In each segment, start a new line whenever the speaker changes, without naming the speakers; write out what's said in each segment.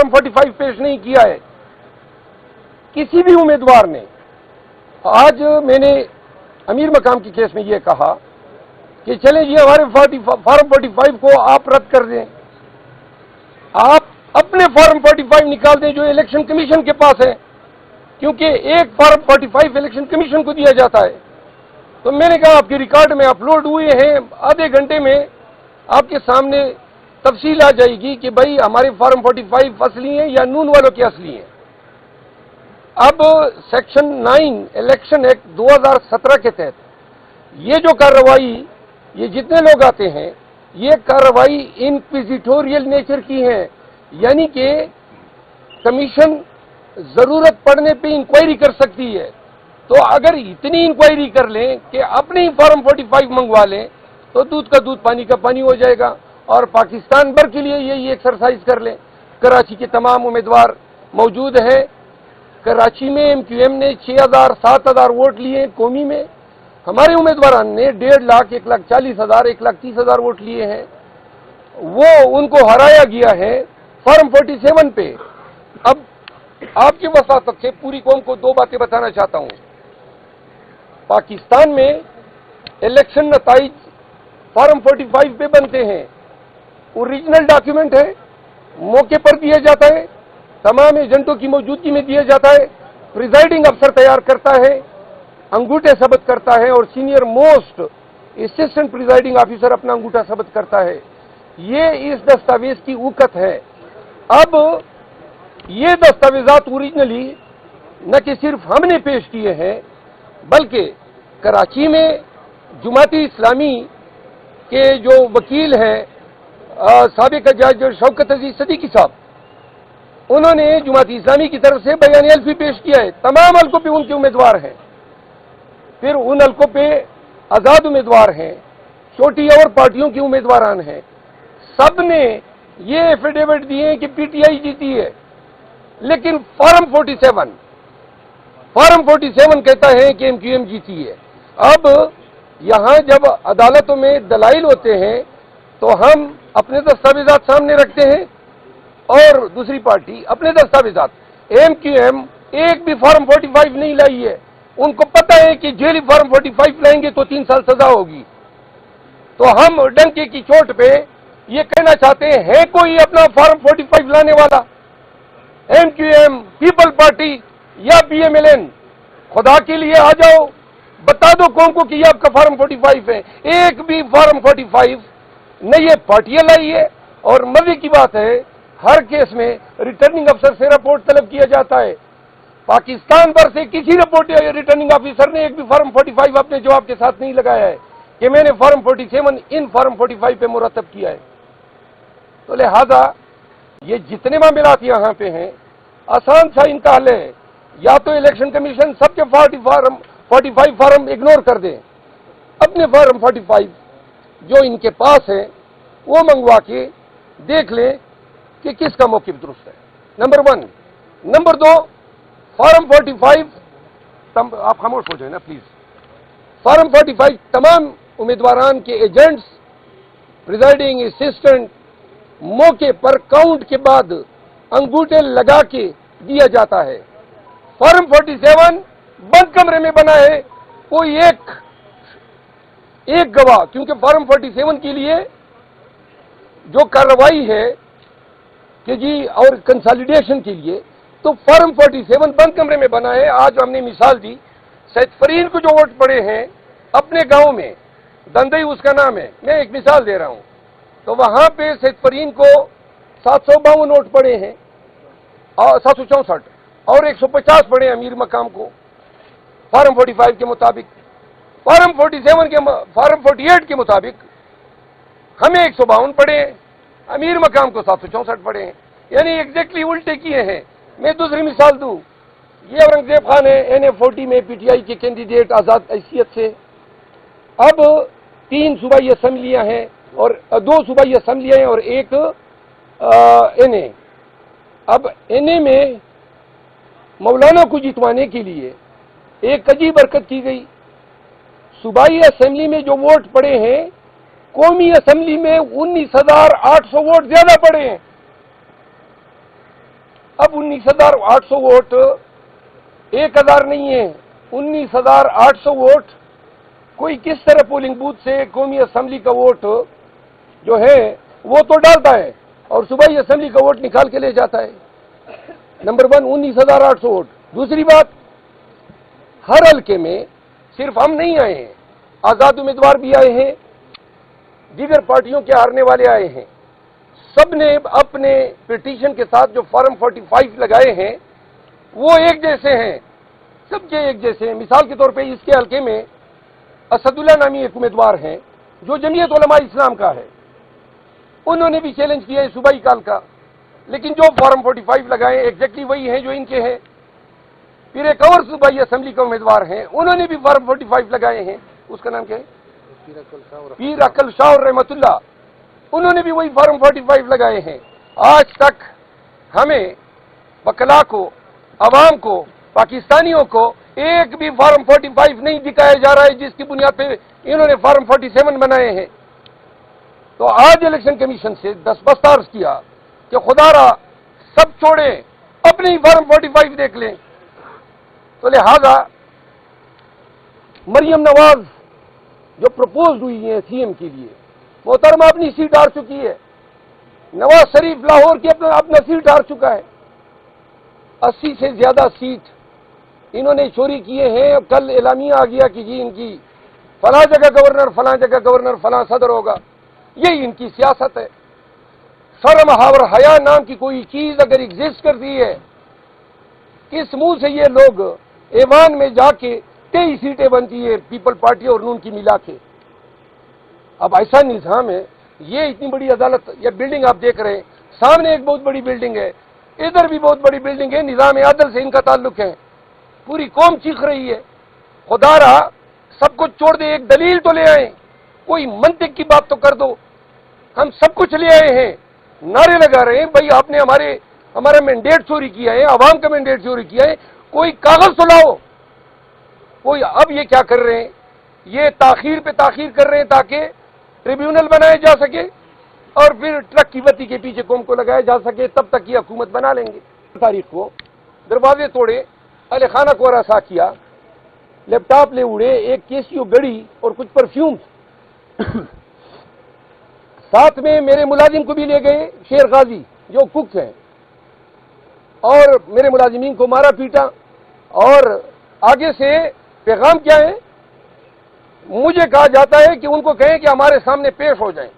Form 45 पेश नहीं किया है किसी भी उम्मीदवार ने। आज मैंने अमीर मकाम के केस में ये कहा कि चलें जी हमारे फॉर्म 45 को आप रद्द कर दें, आप अपने फॉर्म 45 निकाल दें जो इलेक्शन कमीशन के पास है, क्योंकि एक फॉर्म 45 इलेक्शन कमीशन को दिया जाता है। तो मैंने कहा आपके रिकॉर्ड में अपलोड हुए हैं, आधे घंटे में आपके सामने तफसील आ जाएगी कि भाई हमारे फॉर्म 45 असली हैं या नून वालों के असली हैं। अब सेक्शन 9 इलेक्शन एक्ट 2017 के तहत ये जो कार्रवाई, ये जितने लोग आते हैं, ये कार्रवाई इंक्विजिटोरियल नेचर की है, यानी कि कमीशन जरूरत पड़ने पे इंक्वायरी कर सकती है। तो अगर इतनी इंक्वायरी कर लें कि अपने ही फॉर्म 45 मंगवा लें तो दूध का दूध पानी का पानी हो जाएगा और पाकिस्तान भर के लिए यही एक्सरसाइज कर लें। कराची के तमाम उम्मीदवार मौजूद हैं। कराची में एमक्यूएम ने 6,000 7,000 वोट लिए कौमी में, हमारे उम्मीदवार ने 1.5 लाख 1,40,000 1,30,000 वोट लिए हैं। वो उनको हराया गया है फॉर्म 47 पे। अब आपकी वसातत से पूरी कौम को दो बातें बताना चाहता हूं। पाकिस्तान में इलेक्शन नताइज फॉर्म 45 पे बनते हैं, ओरिजिनल डॉक्यूमेंट है, मौके पर दिया जाता है, तमाम एजेंटों की मौजूदगी में दिया जाता है, प्रिजाइडिंग अफसर तैयार करता है, अंगूठे सबत करता है और senior most assistant presiding officer अपना अंगूठा सबत करता है। ये इस दस्तावेज की उकत है। अब ये दस्तावेजात ओरिजिनली न कि सिर्फ हमने पेश किए हैं, बल्कि कराची में जुमाती इस्लामी के जो वकील हैं साबिक जज शौकत अजीज सदीकी साहब, उन्होंने जुमाती इस्लामी की तरफ से बयान अल्फी पेश किया है। तमाम हल्कों पे उनके उम्मीदवार हैं, फिर उन हल्कों पे आजाद उम्मीदवार हैं, छोटी और पार्टियों की उम्मीदवारान हैं। सब ने ये एफिडेविट दिए कि पीटीआई जीती है, लेकिन फॉर्म 47 कहता है कि एमक्यूएम जीती है। अब यहां जब अदालतों में दलाइल होते हैं तो हम अपने दस्तावेजात सामने रखते हैं और दूसरी पार्टी अपने दस्तावेजात। एमक्यूएम एक भी फॉर्म 45 नहीं लाई है। उनको पता है कि जेली फॉर्म 45 लाएंगे तो 3 साल सजा होगी। तो हम डंके की चोट पे ये कहना चाहते हैं कोई अपना फॉर्म 45 लाने वाला? एमक्यूएम, पीपल पार्टी या पीएमएलएन, खुदा के लिए आ जाओ, बता दो कौन को कि ये आपका फॉर्म 45 है। एक भी फॉर्म 45 न ये पार्टियां लाई है। और मजे की बात है, हर केस में रिटर्निंग अफसर से रिपोर्ट तलब किया जाता है। पाकिस्तान भर से किसी रिटर्निंग ऑफिसर ने एक भी फॉर्म 45 अपने जवाब के साथ नहीं लगाया है कि मैंने फॉर्म 47 इन फॉर्म 45 पे मुरतब किया है। तो लिहाजा ये जितने मामलात यहाँ पे हैं, आसान सा इनका हल है, या तो इलेक्शन कमीशन सबके 45 फॉर्म इग्नोर कर दें, अपने फॉर्म 45 जो इनके पास है वो मंगवा के देख ले कि किसका मौक़िफ़ दुरुस्त है, नंबर 1। नंबर 2, फॉर्म 45, आप खामोश हो जाए ना प्लीज। फॉर्म 45 तमाम उम्मीदवारान के एजेंट्स, प्रिजाइडिंग असिस्टेंट मौके पर काउंट के बाद अंगूठे लगा के दिया जाता है। फॉर्म 47 बंद कमरे में बना है, कोई एक गवाह, क्योंकि फॉर्म 47 के लिए जो कार्रवाई है कि जी और कंसोलिडेशन के लिए, तो फॉर्म 47 बंद कमरे में बना है। आज हमने मिसाल दी, सैयद फरीन को जो वोट पड़े हैं अपने गांव में, दंदई उसका नाम है, मैं एक मिसाल दे रहा हूं, तो वहां पे सैयद फरीन को 752 वोट पड़े हैं और 764 और 150 पड़े अमीर मकाम को फॉर्म 45 के मुताबिक। फॉर्म 48 के मुताबिक हमें 152 पड़े हैं, अमीर मकाम को 764 पड़े हैं, यानी एग्जैक्टली उल्टे किए हैं। मैं दूसरी मिसाल दूं, ये औरंगजेब खान है NF40 में पीटीआई के कैंडिडेट आजाद हैसियत से। अब 3 सूबाई असम्बलियां हैं और 2 सूबाई असम्बलियां हैं और एक NA। अब NA में मौलाना को जितवाने के लिए एक अजीब हरकत की गई। सूबाई असेंबली में जो वोट पड़े हैं, कौमी असेंबली में 19,800 वोट ज्यादा पड़े हैं। اب 19,800 वोट 1,000 नहीं है, 19,800 वोट कोई किस तरह पोलिंग बूथ से कौमी असेंबली का वोट जो है वो तो डालता है और सूबाई असेंबली का वोट निकाल के ले जाता है। Number 1 19,800 vote. दूसरी बात, हर हल्के में सिर्फ हम नहीं आए हैं, आजाद उम्मीदवार भी आए हैं, दीगर पार्टियों के हारने वाले आए हैं। सबने अपने पिटीशन के साथ जो फॉर्म 45 लगाए हैं वो एक जैसे हैं, सबके एक जैसे हैं। मिसाल के तौर पे इसके हल्के में असदुल्ला नामी एक उम्मीदवार हैं जो जमीयत उलमा इस्लाम का है, उन्होंने भी चैलेंज किया है सूबाई काल का, लेकिन जो फॉर्म 45 लगाए एग्जैक्टली वही हैं जो इनके हैं। फिर एक और सूबाई असेंबली का उम्मीदवार हैं, उन्होंने भी फॉर्म 45 लगाए हैं, उसका नाम क्या है, पीर अकल शाह रहमतुल्लाह, उन्होंने भी वही फॉर्म 45 लगाए हैं। आज तक हमें बकला को, अवाम को, पाकिस्तानियों को एक भी फॉर्म 45 नहीं दिखाया जा रहा है जिसकी बुनियाद पे इन्होंने फॉर्म 47 बनाए हैं। तो आज इलेक्शन कमीशन से दस्तबर्द किया कि खुदारा सब छोड़े, अपने ही फॉर्म 45 देख लें। तो लिहाजा मरियम नवाज जो प्रपोज हुई है सीएम के लिए, मोहतरमा अपनी सीट हार चुकी है, नवाज शरीफ लाहौर की अपना सीट हार चुका है, 80 से ज्यादा सीट इन्होंने चोरी किए हैं। कल एलामिया आ गया कि जी इनकी फलां जगह गवर्नर, फलां जगह गवर्नर, फलां सदर होगा। यही इनकी सियासत है। शर्म और हया नाम की कोई चीज अगर एग्जिस्ट करती है, किस मुंह से ये लोग ऐवान में जाके 23 सीटें बनती है पीपल पार्टी और नून की मिला के। अब ऐसा निजाम है, ये इतनी बड़ी अदालत, ये बिल्डिंग आप देख रहे हैं, सामने एक बहुत बड़ी बिल्डिंग है, इधर भी बहुत बड़ी बिल्डिंग है, निजाम आदल से इनका ताल्लुक है। पूरी कौम चीख रही है, खुदारा सब कुछ छोड़ दे, एक दलील तो ले आए, कोई मंतिक की बात तो कर दो। हम सब कुछ ले आए हैं, नारे लगा रहे हैं, भाई आपने हमारा मैंडेट चोरी किया है, आवाम का मैंडेट चोरी किया है, कोई कागज तो लाओ। कोई अब ये क्या कर रहे हैं, ये ताखीर पे ताखीर कर रहे हैं ताकि ट्रिब्यूनल बनाया जा सके और फिर ट्रक की बत्ती के पीछे कौम को लगाया जा सके, तब तक ये हुकूमत बना लेंगे। तारीख को दरवाजे तोड़े, अहले खाना को हरासा किया, लैपटॉप ले उड़े, एक केसियो गड़ी और कुछ परफ्यूम साथ में मेरे मुलाजिम को भी ले गए, शेर गाजी जो कुक हैं, और मेरे मुलाजिमीन को मारा पीटा। और आगे से पैगाम क्या है, मुझे कहा जाता है कि उनको कहें कि हमारे सामने पेश हो जाएं,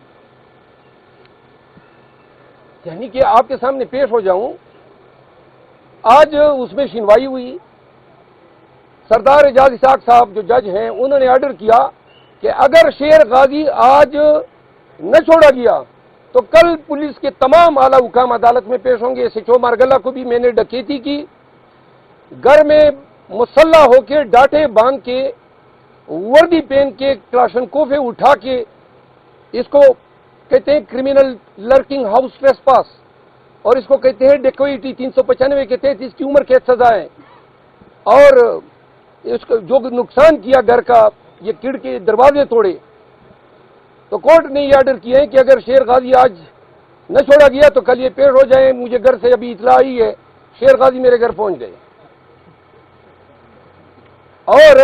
यानी कि आपके सामने पेश हो जाऊं। आज उसमें सुनवाई हुई, सरदार एजाज इसाक साहब जो जज हैं उन्होंने ऑर्डर किया कि अगर शेर गाजी आज न छोड़ा गया तो कल पुलिस के तमाम आला हुकाम अदालत में पेश होंगे। एसएचओ मारगला को भी मैंने डकैती की, घर में मुसल्ला होके डांटे बांध के वर्दी पहन के क्लाशनकोफे उठा के, इसको कहते हैं क्रिमिनल लर्किंग हाउस ट्रेसपास, और इसको कहते हैं डेकोइटी 395 के तहत इसकी उम्र कैद सजा है। और इसको जो नुकसान किया घर का, ये किड़ के दरवाजे तोड़े, तो कोर्ट ने ये ऑर्डर किया है कि अगर शेर गाजी आज न छोड़ा गया तो कल ये पेश हो जाए। मुझे घर से अभी इतला आई है, शेर गाजी मेरे घर पहुंच गए और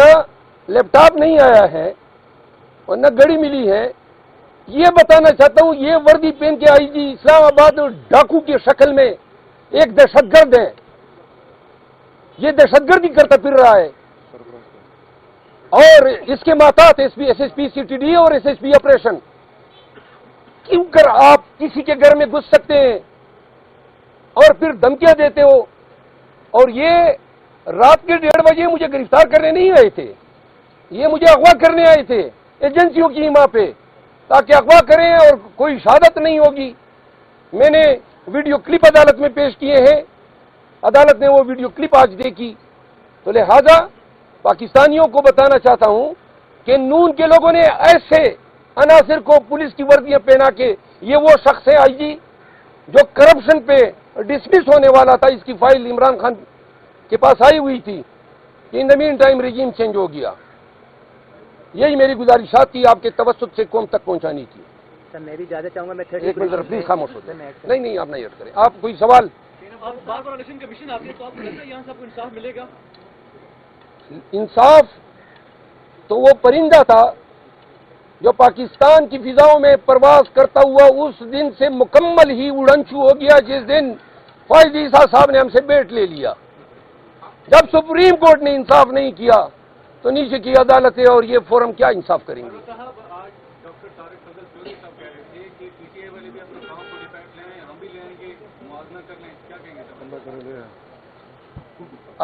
लैपटॉप नहीं आया है और न घड़ी मिली है। ये बताना चाहता हूं, ये वर्दी पहन के आईजी इस्लामाबाद डाकू की शक्ल में एक दहशतगर्द है, ये दहशतगर्दी करता फिर रहा है। और इसके माताहत एसएसपी सीटीडी और एसएसपी ऑपरेशन। क्यों कर आप किसी के घर में घुस सकते हैं और फिर धमकियां देते हो? और ये रात के 1:30 बजे मुझे गिरफ्तार करने नहीं आए थे, ये मुझे अगवा करने आए थे एजेंसियों की हिमा पे, ताकि अगवा करें और कोई शहादत नहीं होगी। मैंने वीडियो क्लिप अदालत में पेश किए हैं, अदालत ने वो वीडियो क्लिप आज देखी। तो लिहाजा पाकिस्तानियों को बताना चाहता हूं कि नून के लोगों ने ऐसे अनासिर को पुलिस की वर्दियां पहना के, ये वो शख्स है आईजी जो करप्शन पे डिसमिस होने वाला था, इसकी फाइल इमरान खान के पास आई हुई थी, कि in the mean time regime change हो गया। यही मेरी गुजारिशात थी आपके तवस्सुत से कौम तक पहुंचानी थी।
सर मैं भी ज्यादा चाहूंगा, मैं
एक मिनट प्लीज खामोश होते। नहीं आप नहीं हट करें, आप कोई सवाल
اب بار بار الیکشن کمیشن آتی ہے تو آپ کو لگتا ہے یہاں سے آپ کو انصاف ملے گا؟
انصاف تو وہ پرندہ تھا جو پاکستان کی فضاؤں میں پرواز کرتا ہوا اس دن سے مکمل ہی اڑنچو ہو گیا جس دن فائز عیسیٰ صاحب نے ہم سے بیٹ لے لیا. جب سپریم کورٹ نے انصاف نہیں کیا تو نیچے کی عدالتیں اور یہ فورم کیا انصاف کریں گے؟
صاحب آج ڈاکٹر طارق فضل چودھری صاحب کہہ رہے تھے کہ پی ٹی آئی والے بھی اپنا کام کو ڈیفینڈ لیں، ہم بھی لیں گے، موازنہ کر لیں، کیا کہیں گے؟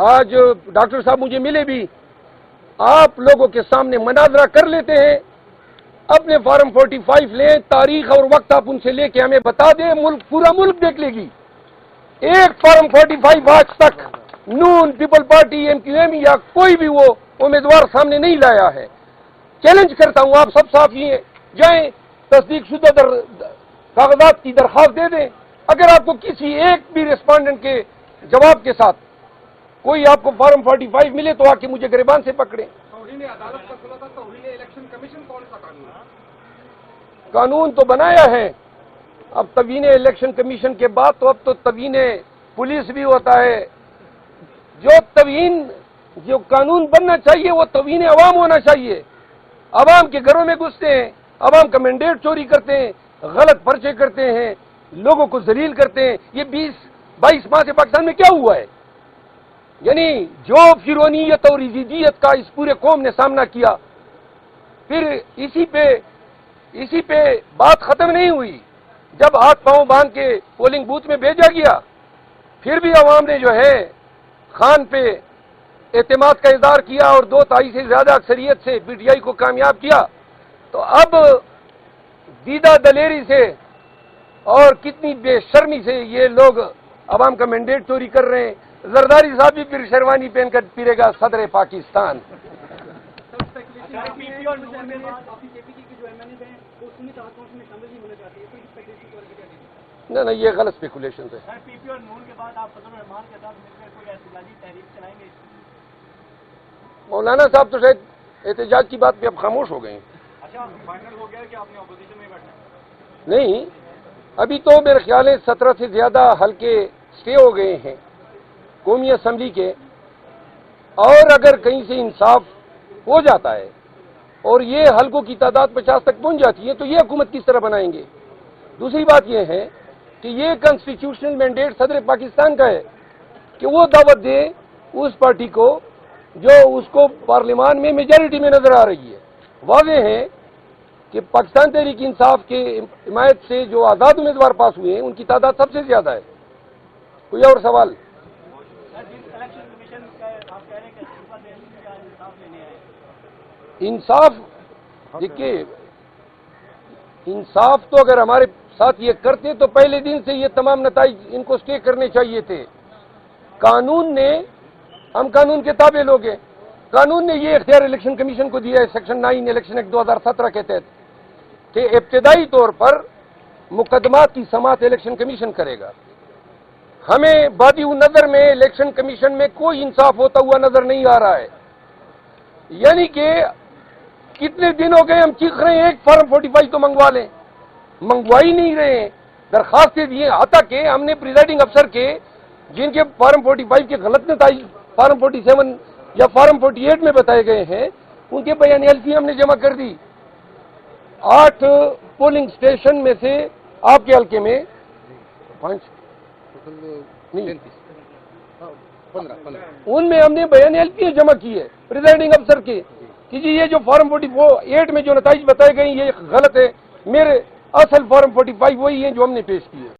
آج ڈاکٹر صاحب مجھے ملے بھی، آپ لوگوں کے سامنے مناظرہ کر لیتے ہیں، اپنے فارم 45 لیں، تاریخ اور وقت آپ ان سے لے کے ہمیں بتا دیں، ملک پورا ملک دیکھ لے گی. ایک فارم 45 آج تک نون، people party, M Q M یا کوئی بھی وہ امیدوار سامنے نہیں لایا ہے. چیلنج کرتا ہوں، آپ سب صحافی ہیں، جائیں تصدیق شدہ کاغذات کی درخواست دے دیں. اگر آپ کو کسی ایک بھی ریسپونڈنٹ کے جواب کے ساتھ کوئی آپ کو فارم 45 ملے تو آ کے مجھے گریبان سے پکڑیں.
توہین عدالت کا کھلا تھا، توہین الیکشن کمیشن کون سا قانون ہے؟
قانون تو بنایا ہے، اب توہین الیکشن کمیشن کے بعد تو اب تو توہین پولیس بھی ہوتا ہے. جو قانون بننا چاہیے وہ توہین عوام ہونا چاہیے. عوام کے گھروں میں گھستے ہیں، عوام کا مینڈیٹ چوری کرتے ہیں، غلط پرچے کرتے ہیں، لوگوں کو ذلیل کرتے ہیں. یہ 22 ماہ سے پاکستان میں کیا ہوا ہے؟ یعنی جو فرونیت اور یزیدیت کا اس پورے قوم نے سامنا کیا، پھر اسی پہ بات ختم نہیں ہوئی. جب ہاتھ پاؤں باندھ کے پولنگ بوتھ میں بھیجا گیا، پھر بھی عوام نے جو ہے خان پہ اعتماد کا اظہار کیا اور 2/3 سے زیادہ اکثریت سے پی ٹی آئی کو کامیاب کیا. تو اب دیدہ دلیری سے اور کتنی بے شرمی سے یہ لوگ عوام کا مینڈیٹ چوری کر رہے ہیں. زرداری صاحب بھی پھر شیروانی پہن کر پھرے گا صدر پاکستان. نہیں یہ غلط اسپیکولیشن ہے.
پی پی اور نون کے بعد آپ فضل الرحمان کے ساتھ مل کر کوئی احتجاجی تحریک چلائیں گے؟
مولانا صاحب تو شاید احتجاج کی بات پہ اب خاموش ہو گئے ہیں.
اچھا فائنل ہو گیا کہ آپ نے اپوزیشن میں بیٹھنا ہے؟
نہیں، ابھی تو میرے خیال ہے 17 سے زیادہ حلقے اسٹے ہو گئے ہیں قومی اسمبلی کے، اور اگر کہیں سے انصاف ہو جاتا ہے اور یہ حلقوں کی تعداد 50 تک پہنچ جاتی ہے تو یہ حکومت کس طرح بنائیں گے؟ دوسری بات یہ ہے کہ یہ کانسٹیٹیوشنل مینڈیٹ صدر پاکستان کا ہے کہ وہ دعوت دے اس پارٹی کو جو اس کو پارلیمان میں میجارٹی میں نظر آ رہی ہے. واضح ہے کہ پاکستان تحریک انصاف کے حمایت سے جو آزاد امیدوار پاس ہوئے ہیں ان کی تعداد سب سے زیادہ ہے. کوئی اور سوال؟ انصاف دیکھیے، انصاف تو اگر ہمارے ساتھ یہ کرتے تو پہلے دن سے یہ تمام نتائج ان کو سٹے کرنے چاہیے تھے. قانون نے، ہم قانون کے تابع لوگ ہیں، قانون نے یہ اختیار الیکشن کمیشن کو دیا ہے سیکشن 9 الیکشن ایکٹ 2017 کے تحت کہ ابتدائی طور پر مقدمات کی سماعت الیکشن کمیشن کرے گا. ہمیں بادی نظر میں الیکشن کمیشن میں کوئی انصاف ہوتا ہوا نظر نہیں آ رہا ہے. یعنی کہ کتنے دن ہو گئے ہم چیخ رہے ہیں ایک فارم 45 تو منگوا لیں، منگوا ہی نہیں رہے ہیں. درخواستیں دیے، حتیٰ کہ ہم نے پریزائڈنگ افسر کے جن کے فارم 45 کے غلط نتائج فارم 47 یا فارم 48 میں بتائے گئے ہیں ان کے بیان حلفی ہم نے جمع کر دی. 8 پولنگ اسٹیشن میں سے آپ کے حلقے میں 15 ان میں ہم نے بیان حلفی جمع کی ہے پریزائڈنگ افسر کے کہ جی یہ جو فارم 48 میں جو نتائج بتائے گئے یہ غلط ہے. میرے اصل فارم 45 وہی ہیں جو ہم نے پیش کیے.